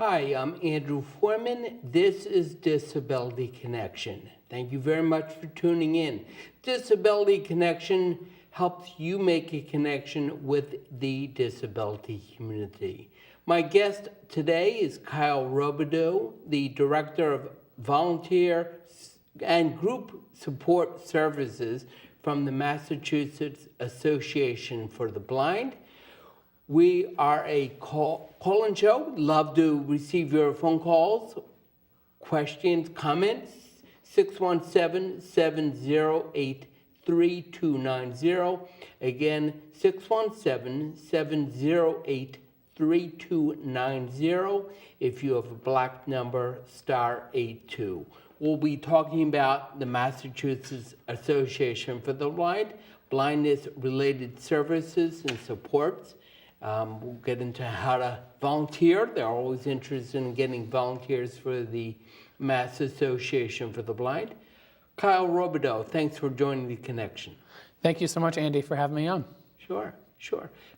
Hi, I'm Andrew Forman. This is Disability Connection. Thank you very much for tuning in. Disability Connection helps you make a connection with the disability community. My guest today is Kyle Robidoux, the Director of Volunteer and Group Support Services from the Massachusetts Association for the Blind. We are a call-in show. Love to receive your phone calls, questions, comments. 617-708-3290. Again, 617-708-3290. If you have a black number, *82. We'll be talking about the Massachusetts Association for the Blind, blindness-related services and supports. We'll get into how to volunteer. They're always interested in getting volunteers for the Mass Association for the Blind. Kyle Robidoux, thanks for joining the connection. Thank you so much, Andy, for having me on. Sure.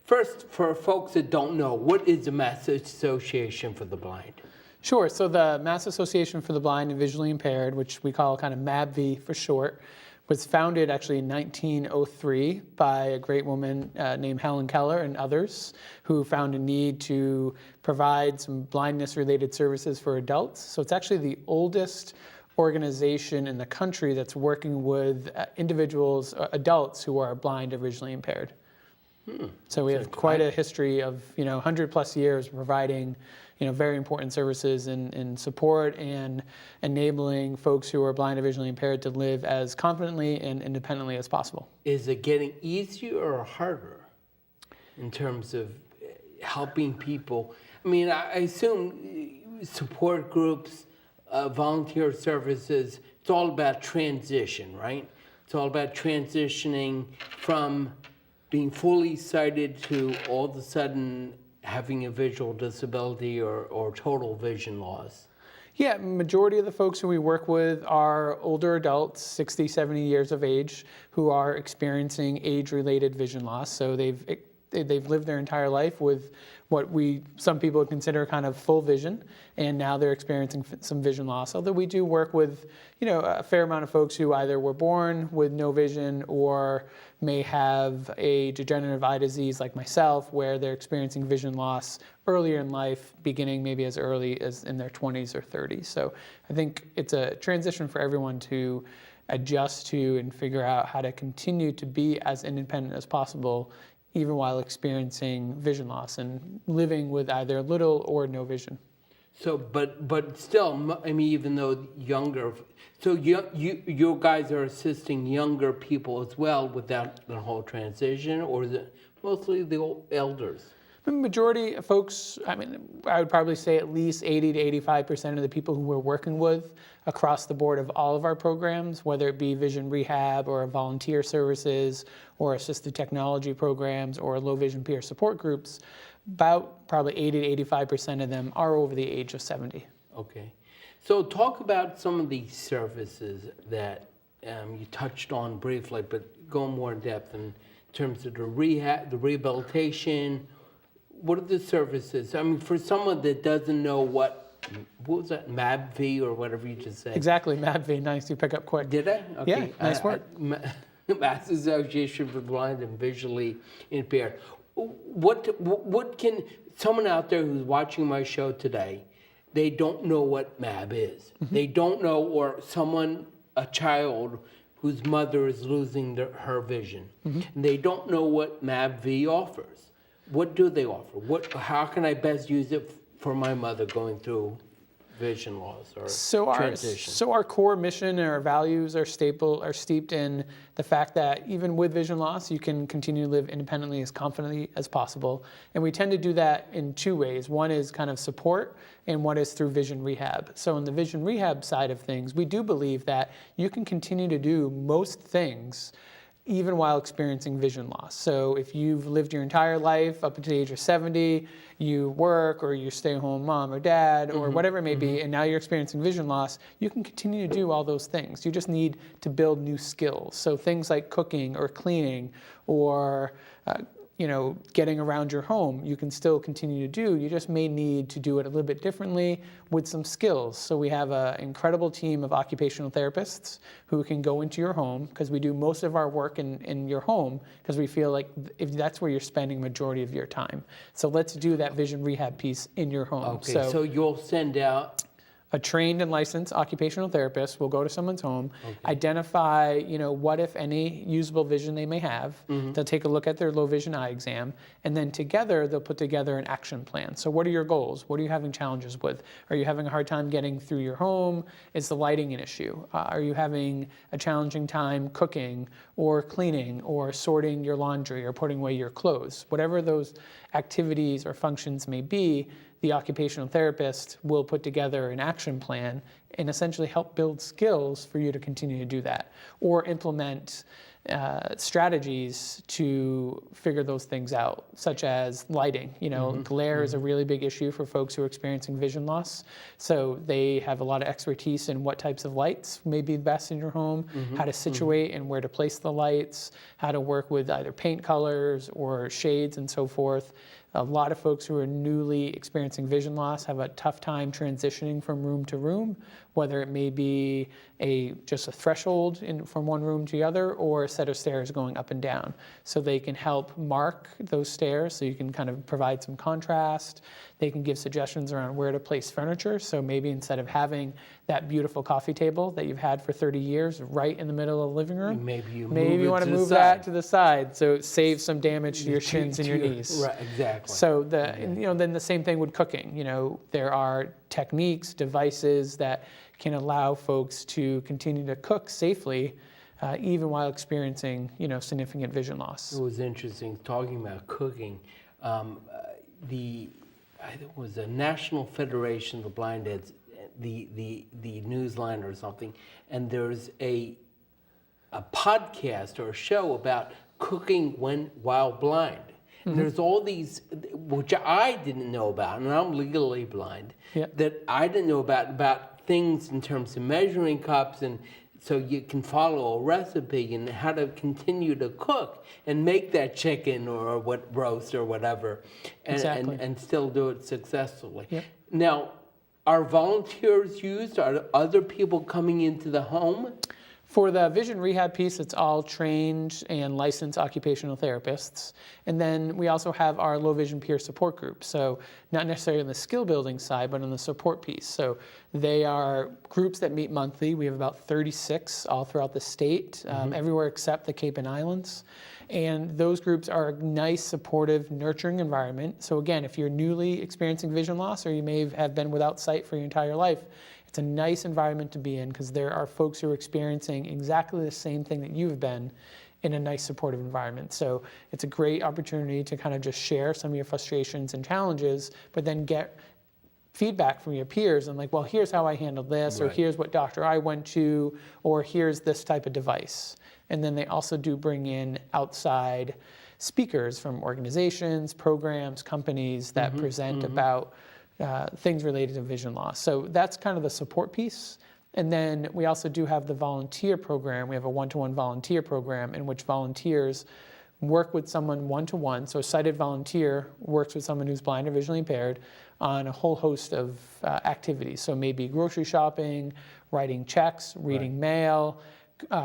First, for folks that don't know, what is the Mass Association for the Blind? Sure. So the Mass Association for the Blind and Visually Impaired, which we call kind of MABV for short, was founded actually in 1903 by a great woman named Helen Keller and others who found a need to provide some blindness-related services for adults. So it's actually the oldest organization in the country that's working with individuals, adults who are blind or visually impaired. So we have quite a history of 100 plus years providing very important services and support and enabling folks who are blind or visually impaired to live as confidently and independently as possible. Is it getting easier or harder in terms of helping people? I mean, I assume support groups, volunteer services, it's all about transition, right? It's all about transitioning from being fully sighted to all of a sudden having a visual disability or total vision loss. Yeah, majority of the folks who we work with are older adults, 60, 70 years of age, who are experiencing age-related vision loss. So they've lived their entire life with what some people would consider kind of full vision, and now they're experiencing some vision loss. Although we do work with, a fair amount of folks who either were born with no vision or may have a degenerative eye disease like myself, where they're experiencing vision loss earlier in life, beginning maybe as early as in their 20s or 30s. So I think it's a transition for everyone to adjust to and figure out how to continue to be as independent as possible, even while experiencing vision loss and living with either little or no vision. So, but still, I mean, even though younger, so you guys are assisting younger people as well with that whole transition, or is it mostly the elders? The majority of folks, I would probably say at least 80 to 85% of the people who we're working with across the board of all of our programs, whether it be vision rehab or volunteer services or assistive technology programs or low vision peer support groups, about probably 80 to 85% of them are over the age of 70. Okay. So talk about some of the services that you touched on briefly, but go more in depth in terms of the rehab, the rehabilitation. What are the services? I mean, for someone that doesn't know what was that, MABV or whatever you just said? Exactly, MABV. Nice, you pick up quick. Did I? Okay. Yeah, nice work. Mass Association for the Blind and Visually Impaired. What can someone out there who's watching my show today, they don't know what MAB is. Mm-hmm. They don't know, or a child whose mother is losing her vision. Mm-hmm. And they don't know what MABV offers. What do they offer? How can I best use it for my mother going through vision loss or transition? So our core mission and our values are steeped in the fact that even with vision loss, you can continue to live independently as confidently as possible. And we tend to do that in two ways. One is kind of support, and one is through vision rehab. So in the vision rehab side of things, we do believe that you can continue to do most things even while experiencing vision loss. So if you've lived your entire life up until the age of 70, you work or you stay home mom or dad or whatever it may be, and now you're experiencing vision loss, you can continue to do all those things. You just need to build new skills. So things like cooking or cleaning or getting around your home, you can still continue to do. You just may need to do it a little bit differently with some skills. So we have an incredible team of occupational therapists who can go into your home, because we do most of our work in your home, because we feel like if that's where you're spending majority of your time. So let's do that vision rehab piece in your home. Okay, so you'll send out a trained and licensed occupational therapist will go to someone's home, identify, what, if any, usable vision they may have. They'll take a look at their low vision eye exam, and then together they'll put together an action plan. So what are your goals? What are you having challenges with? Are you having a hard time getting through your home? Is the lighting an issue? Are you having a challenging time cooking or cleaning or sorting your laundry or putting away your clothes? Whatever those activities or functions may be, the occupational therapist will put together an action plan and essentially help build skills for you to continue to do that, or implement strategies to figure those things out, such as lighting. Glare is a really big issue for folks who are experiencing vision loss. So they have a lot of expertise in what types of lights may be best in your home, how to situate and where to place the lights, how to work with either paint colors or shades and so forth. A lot of folks who are newly experiencing vision loss have a tough time transitioning from room to room, whether it may be just a threshold from one room to the other, or a set of stairs going up and down. So they can help mark those stairs, so you can kind of provide some contrast. They can give suggestions around where to place furniture. So maybe instead of having that beautiful coffee table that you've had for 30 years right in the middle of the living room, maybe you want to move that to the side, so it saves some damage to your shins and your knees. Right, exactly. So then the same thing with cooking. There are techniques, devices that can allow folks to continue to cook safely, even while experiencing significant vision loss. It was interesting talking about cooking. It was a National Federation of the Blind, the Newsline or something, and there's a podcast or a show about cooking while blind. And there's all these, which I didn't know about, and I'm legally blind, that I didn't know about things in terms of measuring cups, and so you can follow a recipe and how to continue to cook and make that chicken or roast or whatever, and still do it successfully. Now, are volunteers used? Are other people coming into the home? For the vision rehab piece, it's all trained and licensed occupational therapists. And then we also have our low vision peer support group. So not necessarily on the skill building side, but on the support piece. So they are groups that meet monthly. We have about 36 all throughout the state, everywhere except the Cape and Islands. And those groups are a nice, supportive, nurturing environment. So again, if you're newly experiencing vision loss, or you may have been without sight for your entire life, it's a nice environment to be in, because there are folks who are experiencing exactly the same thing that you've been in a nice, supportive environment. So it's a great opportunity to kind of just share some of your frustrations and challenges, but then get feedback from your peers and well, here's how I handled this, or here's what doctor I went to, or here's this type of device. And then they also do bring in outside speakers from organizations, programs, companies that present about things related to vision loss. So that's kind of the support piece. And then we also do have the volunteer program. We have a one-to-one volunteer program in which volunteers work with someone one-to-one. So a sighted volunteer works with someone who's blind or visually impaired on a whole host of activities. So maybe grocery shopping, writing checks, reading mail,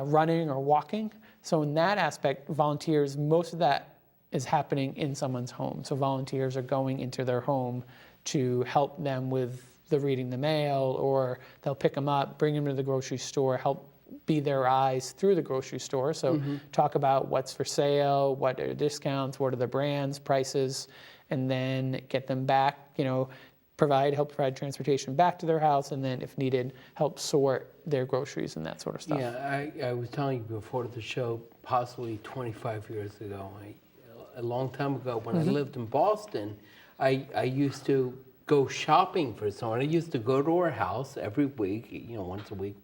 running or walking. So in that aspect, volunteers, most of that is happening in someone's home. So volunteers are going into their home to help them with the reading the mail, or they'll pick them up, bring them to the grocery store, help be their eyes through the grocery store. So talk about what's for sale, what are discounts, what are the brands, prices, and then get them back, help provide transportation back to their house, and then if needed, help sort their groceries and that sort of stuff. Yeah, I was telling you before the show, possibly 25 years ago, a long time ago when I lived in Boston, I used to go shopping for someone. I used to go to her house every week, once a week,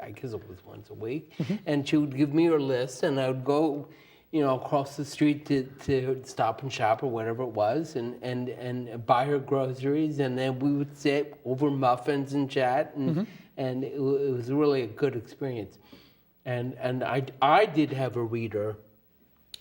I guess it was once a week, and she would give me her list, and I would go, across the street to Stop and Shop or whatever it was, and buy her groceries, and then we would sit over muffins and chat, and it was really a good experience. And I did have a reader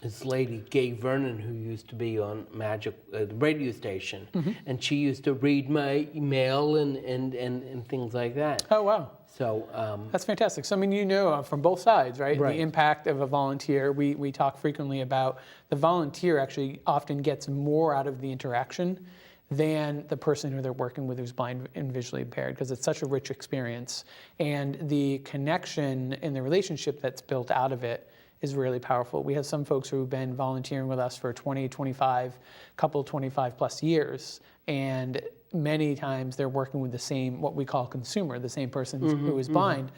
this lady, Gay Vernon, who used to be on Magic, the radio station, and she used to read my email and things like that. Oh, wow. So That's fantastic. So, I mean, you know from both sides, right? Right. The impact of a volunteer. We talk frequently about the volunteer actually often gets more out of the interaction than the person who they're working with who's blind and visually impaired, because it's such a rich experience. And the connection and the relationship that's built out of it is really powerful. We have some folks who've been volunteering with us for 20, 25 plus years, and many times they're working with the same, what we call consumer, the same person who is blind,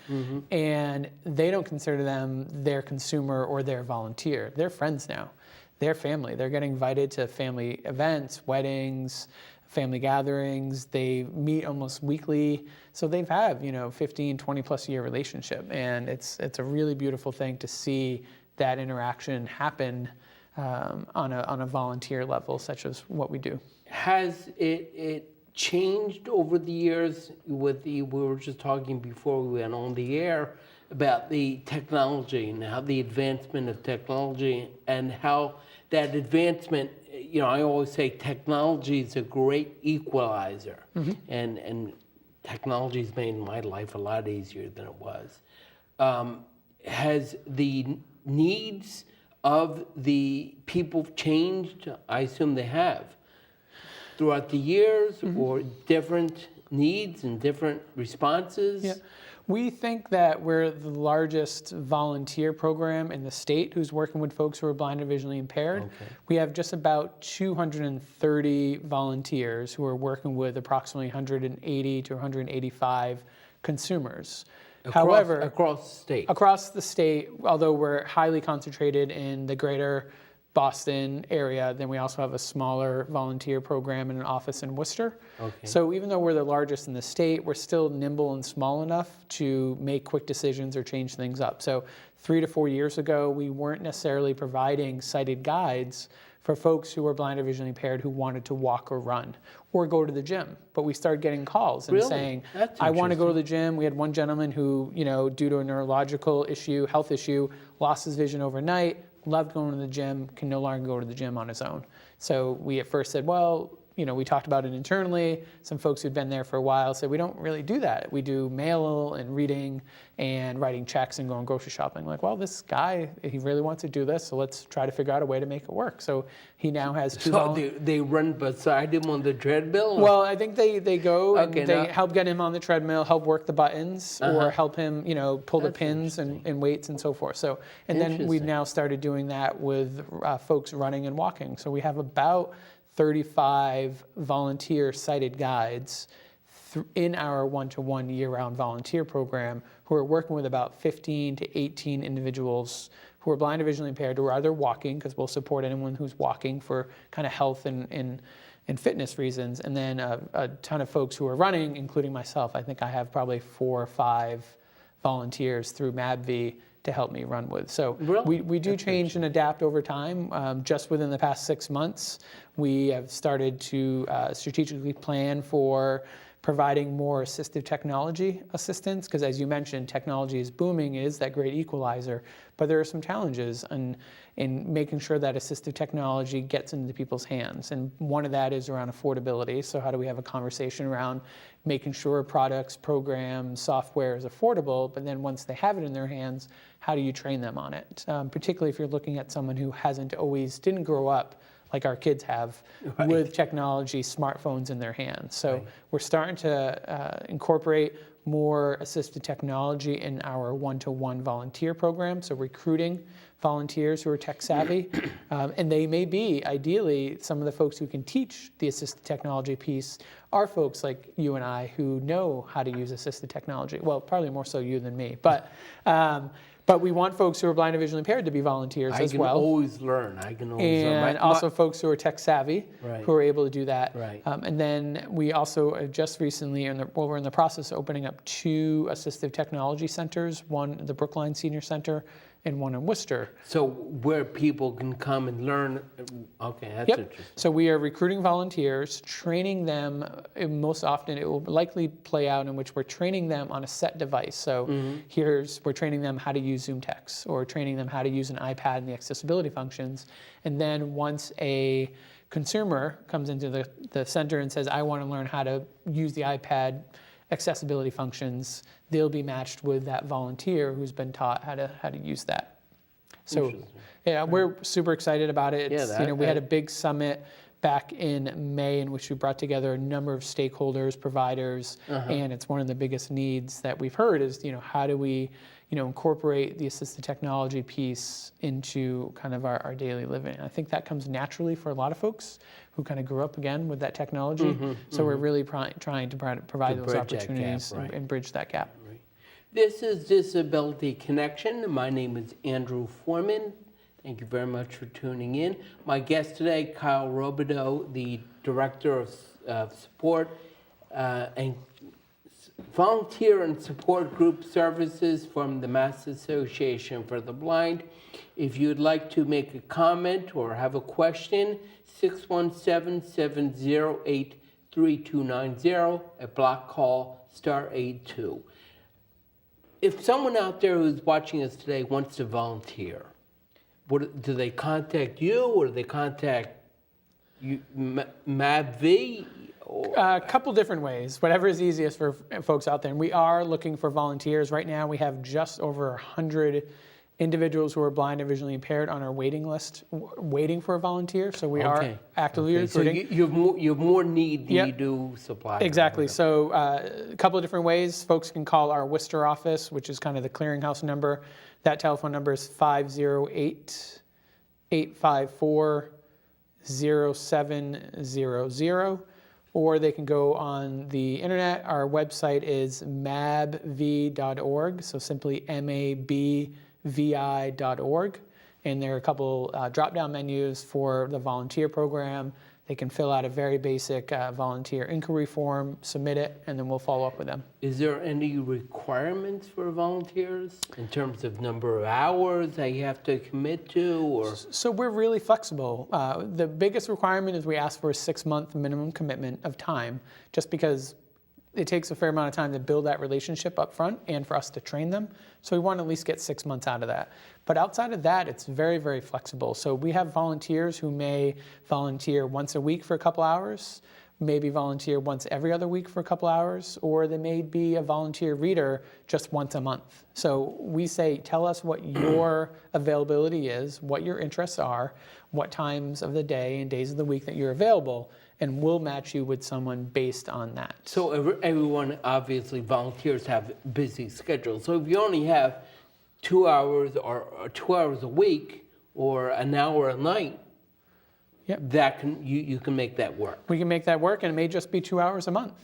and they don't consider them their consumer or their volunteer. They're friends now. They're family. They're getting invited to family events, weddings, family gatherings. They meet almost weekly. So they've had, 15, 20 plus year relationship. And it's a really beautiful thing to see that interaction happen on a volunteer level, such as what we do. has it changed over the years we were just talking before we went on the air about the technology and how the advancement of technology and how that advancement, I always say technology is a great equalizer, and technology's made my life a lot easier than it was. Has the needs of the people changed? I assume they have throughout the years, or different needs and different responses? Yeah. We think that we're the largest volunteer program in the state who's working with folks who are blind and visually impaired. Okay. We have just about 230 volunteers who are working with approximately 180 to 185 consumers. However, across the state, although we're highly concentrated in the greater Boston area, then we also have a smaller volunteer program in an office in Worcester. Okay. So even though we're the largest in the state, we're still nimble and small enough to make quick decisions or change things up. So 3 to 4 years ago, we weren't necessarily providing sighted guides for folks who were blind or visually impaired who wanted to walk or run or go to the gym. But we started getting calls and saying, I want to go to the gym. We had one gentleman who, due to a neurological issue, health issue, lost his vision overnight, loved going to the gym, can no longer go to the gym on his own. So we at first said, well, we talked about it internally. Some folks who'd been there for a while said, we don't really do that. We do mail and reading and writing checks and going grocery shopping. Like, well, this guy, he really wants to do this, so let's try to figure out a way to make it work. So he now has two. So they run beside him on the treadmill? Well, I think they go and they help get him on the treadmill, help work the buttons, or help him, pull the pins and weights and so forth. So, and then we've now started doing that with folks running and walking. So we have about 35 volunteer sighted guides in our one-to-one year-round volunteer program who are working with about 15 to 18 individuals who are blind or visually impaired, who are either walking, because we'll support anyone who's walking for kind of health and fitness reasons, and then a ton of folks who are running, including myself. I think I have probably 4 or 5 volunteers through MABV to help me run with. So we do change and adapt over time. Just within the past 6 months, we have started to strategically plan for providing more assistive technology assistance, because as you mentioned, technology is booming, is that great equalizer, but there are some challenges in making sure that assistive technology gets into people's hands. And one of that is around affordability. So how do we have a conversation around making sure products, programs, software is affordable, but then once they have it in their hands, how do you train them on it? Particularly if you're looking at someone who didn't grow up like our kids have with technology, smartphones in their hands. So we're starting to incorporate more assistive technology in our one-to-one volunteer program, so recruiting volunteers who are tech savvy. And they may be, ideally, some of the folks who can teach the assistive technology piece are folks like you and I who know how to use assistive technology. Well, probably more so you than me. But we want folks who are blind and visually impaired to be volunteers as well. I can always learn. And also folks who are tech savvy, who are able to do that. Right. And then we also just recently, we're in the process of opening up 2 assistive technology centers, one the Brookline Senior Center and one in Worcester. So where people can come and learn. Okay, that's Yep. interesting. So we are recruiting volunteers, training them. Most often it will likely play out in which we're training them on a set device. So we're training them how to use Zoom text, or training them how to use an iPad and the accessibility functions. And then once a consumer comes into the center and says, I want to learn how to use the iPad accessibility functions, they'll be matched with that volunteer who's been taught how to use that. So yeah, we're super excited about it. It's, we had a big summit back in May in which we brought together a number of stakeholders, providers, and it's one of the biggest needs that we've heard is, how do we, incorporate the assistive technology piece into kind of our daily living. And I think that comes naturally for a lot of folks who kind of grew up again with that technology. So we're really trying to provide those opportunities and bridge that gap. Right. This is Disability Connection. My name is Andrew Forman. Thank you very much for tuning in. My guest today, Kyle Robidoux, the Director of Support and Volunteer and Support Group Services from the Mass Association for the Blind. If you'd like to make a comment or have a question, 617-708-3290, a block call, *82. If someone out there who's watching us today wants to volunteer, do they contact you, or do they contact you, MABV? A couple different ways, whatever is easiest for folks out there. And we are looking for volunteers. Right now we have just over 100 individuals who are blind and visually impaired on our waiting list, waiting for a volunteer. So we are actively recruiting. So you have more need than you do supply. Exactly. So a couple of different ways. Folks can call our Worcester office, which is kind of the clearinghouse number. That telephone number is 508-854-0700. Or they can go on the internet. Our website is mabv.org, so simply mabvi.org. And there are a couple drop-down menus for the volunteer program. They can fill out a very basic volunteer inquiry form, submit it, and then we'll follow up with them. Is there any requirements for volunteers in terms of number of hours that you have to commit to? Or So we're really flexible. The biggest requirement is we ask for a 6-month minimum commitment of time, just because it takes a fair amount of time to build that relationship up front and for us to train them. So we want to at least get 6 months out of that. But outside of that, it's very, very flexible. So we have volunteers who may volunteer once a week for a couple hours, maybe volunteer once every other week for a couple hours, or they may be a volunteer reader just once a month. So we say, tell us what your availability is, what your interests are, what times of the day and days of the week that you're available, and we'll match you with someone based on that. So everyone, obviously, volunteers have busy schedules. So if you only have 2 hours or 2 hours a week or an hour a night, that you can make that work. We can make that work, and it may just be 2 hours a month.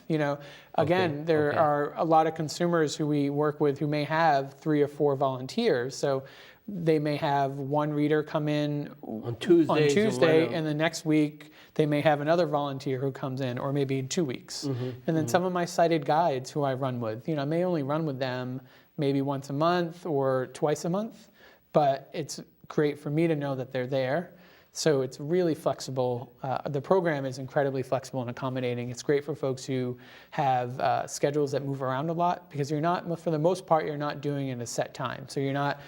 Again, there are a lot of consumers who we work with who may have 3 or 4 volunteers. So they may have one reader come in on Tuesday, and the next week they may have another volunteer who comes in, or maybe in 2 weeks. And then some of my sighted guides who I run with, I may only run with them maybe once a month or twice a month, but it's great for me to know that they're there. So it's really flexible. The program is incredibly flexible and accommodating. It's great for folks who have schedules that move around a lot, because you're not, for the most part, you're not doing it at a set time. So you're not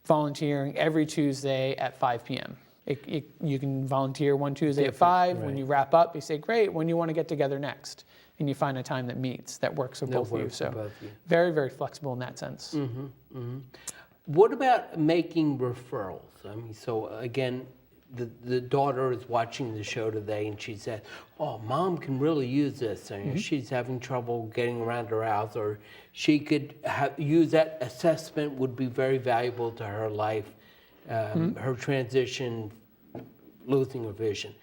volunteering every Tuesday at 5 p.m. You can volunteer one Tuesday at 5. Right. When you wrap up, you say, great, when you want to get together next? And you find a time that meets, that works for both of you. So very, very flexible in that sense. What about making referrals? I mean, so again, the daughter is watching the show today, and she said, oh, Mom can really use this. And she's having trouble getting around her house, or she could use that assessment, would be very valuable to her life, her transition, losing her vision.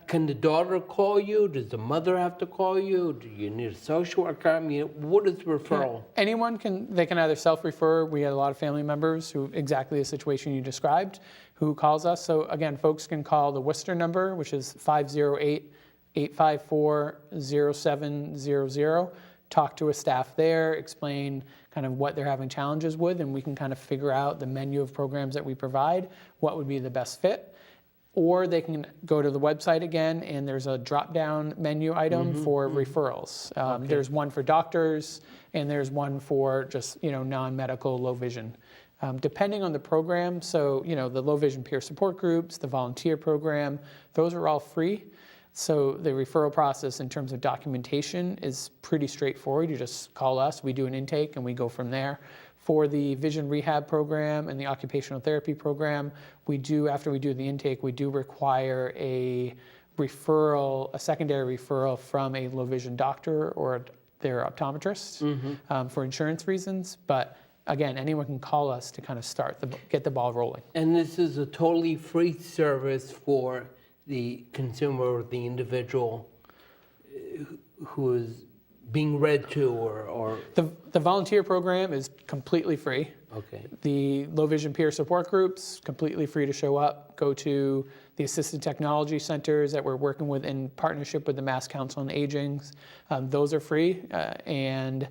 Can the daughter call you? Does the mother have to call you? Do you need a social worker? I mean, what is referral? Anyone can either self-refer. We had a lot of family members who, exactly the situation you described, who calls us. So again, folks can call the Worcester number, which is 508-854-0700. talk to a staff there, explain kind of what they're having challenges with, and we can kind of figure out the menu of programs that we provide, what would be the best fit. Or they can go to the website again, and there's a drop-down menu item for referrals. There's one for doctors, and there's one for just non-medical low vision. Depending on the program, so the low vision peer support groups, the volunteer program, those are all free. So the referral process in terms of documentation is pretty straightforward. You just call us, we do an intake, and we go from there. For the vision rehab program and the occupational therapy program, after we do the intake, we do require a referral, a secondary referral from a low vision doctor or their optometrist for insurance reasons. But again, anyone can call us to kind of get the ball rolling. And this is a totally free service for the consumer or the individual who is being read to or... The volunteer program is completely free. Okay. The low vision peer support groups, completely free to show up. Go to the assistive technology centers that we're working with in partnership with the Mass Council on Aging. Those are free. And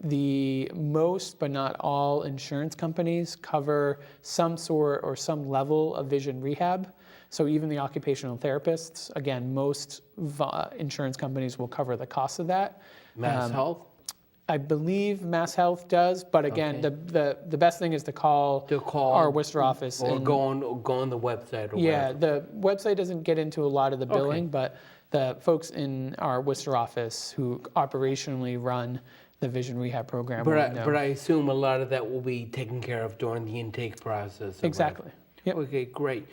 the most, but not all, insurance companies cover some sort or some level of vision rehab. So even the occupational therapists, again, most insurance companies will cover the cost of that. Mass Health? I believe Mass Health does, but again, the best thing is to call our Worcester office. Or go on the website or yeah, whatever. the website doesn't get into a lot of the billing, but the folks in our Worcester office who operationally run the vision rehab program will know. But I assume a lot of that will be taken care of during the intake process. Exactly. Yep. Okay, great.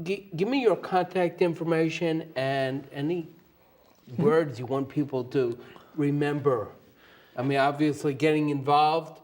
Give me your contact information and any words you want people to remember. I mean, obviously getting involved,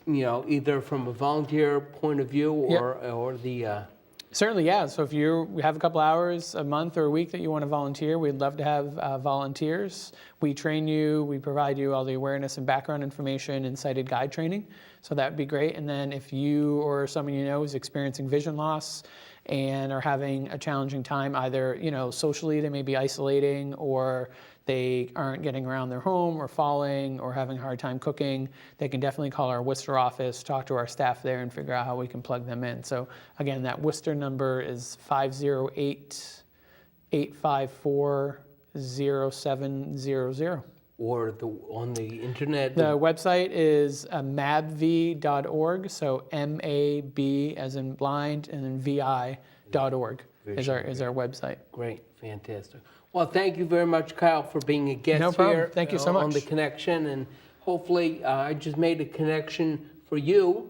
either from a volunteer point of view or the... Certainly, yeah. So if you have a couple hours a month or a week that you want to volunteer, we'd love to have volunteers. We train you, we provide you all the awareness and background information and sighted guide training. So that would be great. And then if you or someone you know is experiencing vision loss and are having a challenging time, either socially they may be isolating or they aren't getting around their home or falling or having a hard time cooking, they can definitely call our Worcester office, talk to our staff there, and figure out how we can plug them in. So again, that Worcester number is 508-854-0700. Or on the internet? The website is mabv.org, so M-A-B as in blind, and then vi.org is our website. Great, fantastic. Well, thank you very much, Kyle, for being a guest No problem. here. Thank you so much. On The Connection, and hopefully I just made a connection for you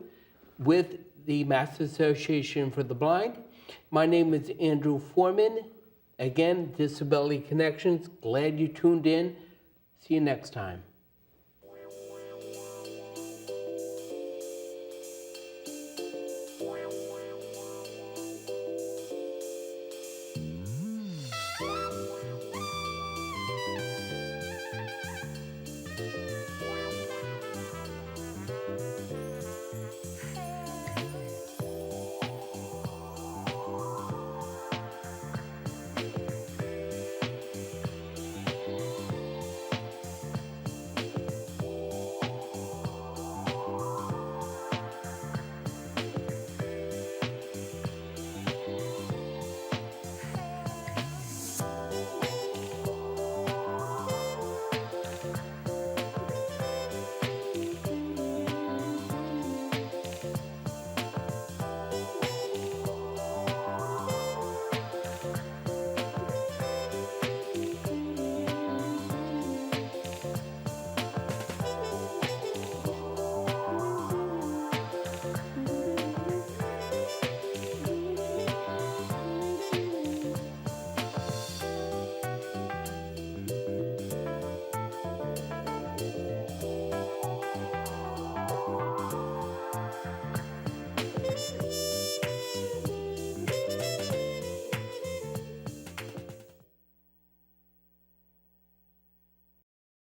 with the Mass Association for the Blind. My name is Andrew Forman. Again, Disability Connections. Glad you tuned in. See you next time.